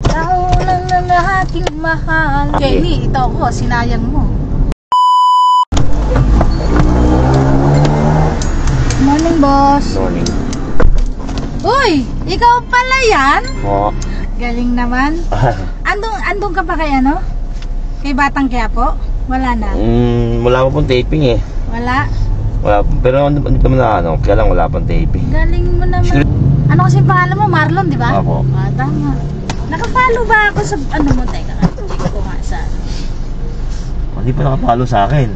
Ikaw lang ang aking mahal. Jenny, ito ako, sinayang mo. Morning, boss. Morning. Uy, ikaw pala yan? Oo. Galing naman. Andong ka pa kay ano? Kay Batang Quiapo? Wala na? Wala pa pong taping eh. Wala? Wala, pero hindi naman na ano, kaya lang wala pang taping. Galing mo naman. Ano kasi pangalan mo? Marlon, di ba? Ako. Ah, tama. Naka-follow ba ako sa ano mo? Teka, check ko nga sa... Hindi pa nakapalo sa akin.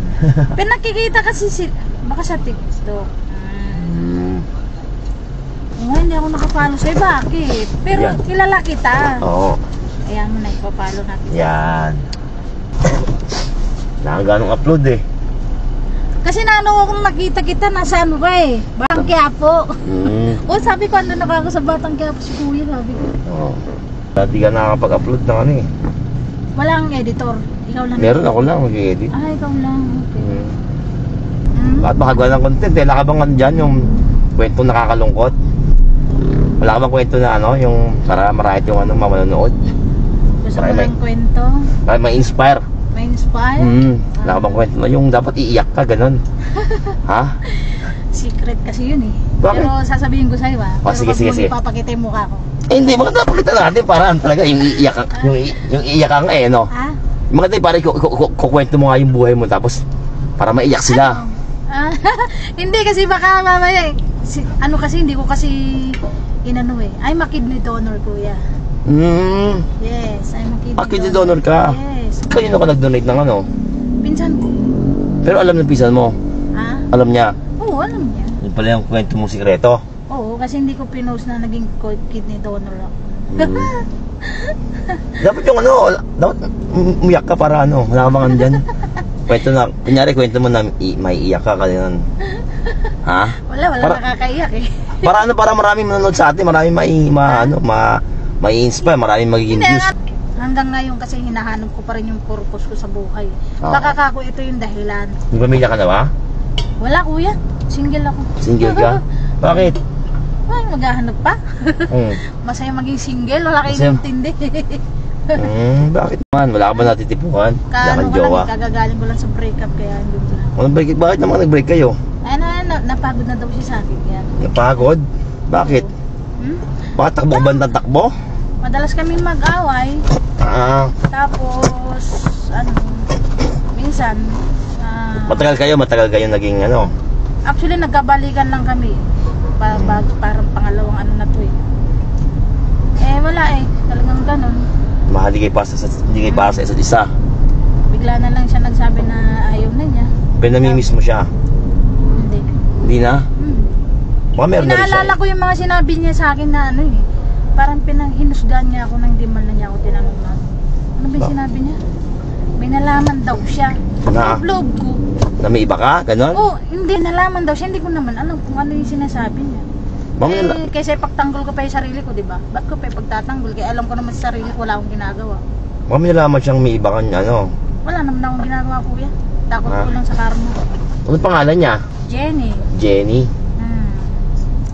Pero nakikita kasi baka sa TikTok. Oh, hindi ako naka-follow sa'yo. Bakit? Pero yan. Kilala kita. Oo. Ayan mo na, ipapalo natin. Yan. Nakaganong upload eh. Kasi naano akong nakita kita, nasa ano ka eh. Batang Quiapo. O sabi ko, ano na ako sa Batang Quiapo si Kuya, sabi ko. Oo. Dati ka nakakapag-upload ng ano eh. Walang editor. Ikaw lang. Meron, ako lang mag-edit. Ah, ikaw lang. Okay. Bakit makagawa ng content eh? Wala ka bang ano dyan, yung kwentong nakakalungkot? Wala ka bang kwento na ano, yung para marahit yung ano, mamanonood? Gusto mo ng kwento? Para ma-inspire. Ma-inspire? Wala ka bang kwento na yung dapat iiyak ka, ganun? Ha? Secret kasi yun eh. Bakit? Pero sasabihin ko sa'yo ah. Oh, sige, sige, sige. Ipapakita yung mukha ko. Eh, hindi, maganda pakita natin para talaga yung iiyak ka, yung iiyak ka nga eh, no? Ha? Maganda yung parang kukwento mo nga yung buhay mo tapos para maiyak sila. Ano? Hindi kasi baka mamaya eh. Ano kasi hindi ko kasi inano eh. I'm a kidney donor, kuya. Yes, I'm a kidney donor. Kidney donor ka? Yes. Kanino ka nag-donate ng ano? Pinsan ko. Pero alam ng pinsan mo? Ha? Alam niya? Oo, alam niya. Yun pala yung kwento mong sikreto. Oo, kasi hindi ko pinost na naging kidney donor ako. Dapat yung ano, dapat umiyak ka para ano, wala ka bang ano dyan? Kwento na, kunyari kwento mo na may iyak ka ganyan. Ha? Wala nakakaiyak eh. Para ano, para maraming manonood sa atin, maraming mai-inspire, maraming magiging views. Hanggang ngayon kasi hinahanap ko pa rin yung purpose ko sa buhay. Baka kako ito yung dahilan. May pamilya ka na ba? Wala kuya, single ako. Single ka? Bakit? Ay, maghahanap pa. Masaya maging single, wala kayong intindi. Bakit naman? Wala ka ba natitipuhan? Wala kang jowa? Kagagaling ko lang sa breakup kaya yun lang. Anong break? Bakit naman nag-break kayo? Napagod na daw siya sa akin kaya. Napagod? Bakit? Bakit takbo ba ng takbo? Madalas kami mag-away. Tapos, minsan Matagal kayo naging ano? Actually, nagkabalikan lang kami. Parang pangalawang ano na to eh. Eh, wala eh. Talagang ganun. Mahal kayo pa hindi kayo para sa isa't isa. Bigla na lang siya nagsabi na ayaw na niya. Pero namimiss mo siya? Hindi. Hindi na? Baka meron na rin siya. Inaalala ko yung mga sinabi niya sa akin na ano eh. Parang hinusgahan niya ako nang hindi man na niya ako tinanong na. Ano ba yung sinabi niya? May nalaman daw siya. Loob ko. Na may iba ka? Ganon? Oo, hindi nalaman daw siya. Hindi ko naman alam kung ano yung sinasabi niya. Kaysa ipagtanggol ko pa yung sarili ko, diba? Ba't ko pa ipagtatanggol? Kaya alam ko naman sa sarili ko, wala akong ginagawa. Baka may nalaman siyang may iba kang ano? Wala naman akong ginagawa, kuya. Takot ko lang sa karma. Ano pangalan niya? Jenny. Jenny?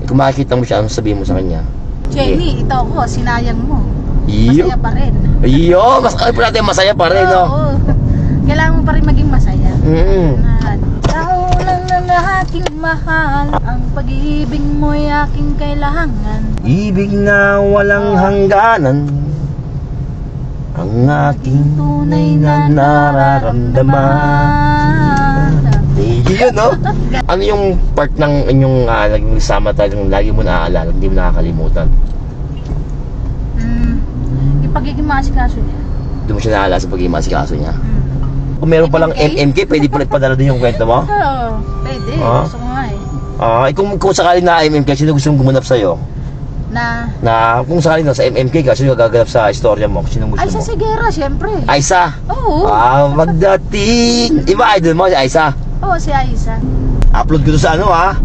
Kung makikita mo siya, ano sabihin mo sa kanya? Jenny, ito ako, sinayang mo. Iyo? Masaya pa rin. Iyo! Natin masaya pa rin, no? Oo. Kailangan mo pa rin maging masaya. Ikaw lang ang aking mahal. Ang pag-ibig mo'y aking kailangan. Ibig na walang hangganan. Ang aking tunay na nararamdaman. Yun, no? Ano yung part ng inyong naging sama talagang lagi mo naaalala, hindi mo nakakalimutan? Yung pagiging maasikaso niya. Hindi mo siya naaalala sa pagiging maasikaso niya? Kung meron palang MMK, pwede pa padala din yung kwento mo? Oo, pwede. Gusto ko nga eh. Kung sakali na MMK, sino gusto mong gumanap sa'yo? Kung sakali na sa MMK ka, sino gaganap sa istorya mo? Sino gusto mo? Aisa Sigera, syempre. Aisa? Oo. Magdating. Iba idol mo si Aisa? Oo, si Aisa. Upload ko to sa ano ha?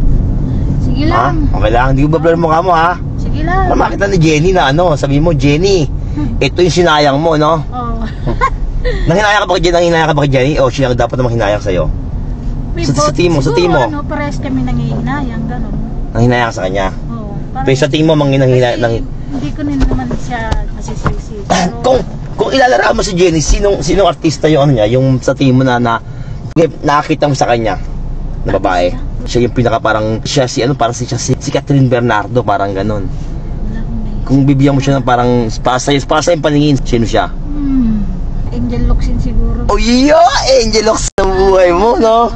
Sige lang. Okay lang, hindi ko ba-blur mukha mo ha? Sige lang. Makita ni Jenny na ano, sabi mo, Jenny, ito yung sinayang mo, no? Oo. Nanghinayang ka ba kay Jenny? O siya dapat namang hinayang sa'yo? Sa team mo, Siguro, pares kami nangihinayang, gano'n. Nanghinayang sa kanya? Oo. Pero sa team mo, hindi ko din naman siya masisisi. Pero, Kung ilalaraan mo si Jenny, sinong artista yung ano niya, yung sa team mo na nakakita mo sa kanya na babae? Siya yung pinaka parang siya parang si Catherine Bernardo, parang ganun. wala akong naisip. Kung bibigyan mo siya ng parang pasa yung paningin, sino siya? Angel Locsin siguro. Oh yeah! Angel Locks sa buhay mo, no?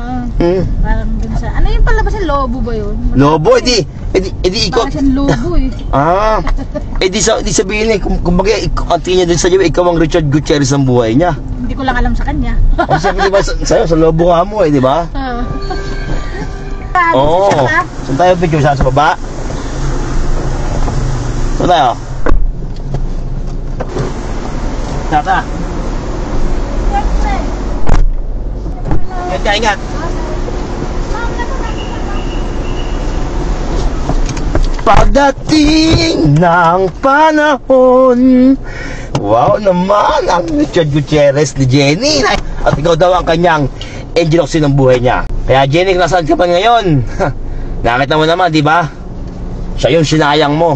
Parang dun sa, ano yung palabasan? Lobo ba yun? Lobo, edi ikaw. Parang siyang lobo eh. Di sabihin kumbaga, ang tingin niya din sa iyo, ikaw ang Richard Gutierrez ng buhay niya. Hindi ko lang alam sa kanya. Kasi sabi diba, sa'yo, sa lobo nga mo di ba? Oo. Saan tayo picture? Saan sa baba? Saan tayo? Tata. Ingat. Pagdating ng panahon. Wow naman ang Richard Gutierrez ni Jenny. At ikaw daw ang kanyang Angel Locsin ng buhay niya. Kaya Jenny, nasaan ka pa ngayon? Nakita mo naman, di ba? Siya yung sinayang mo.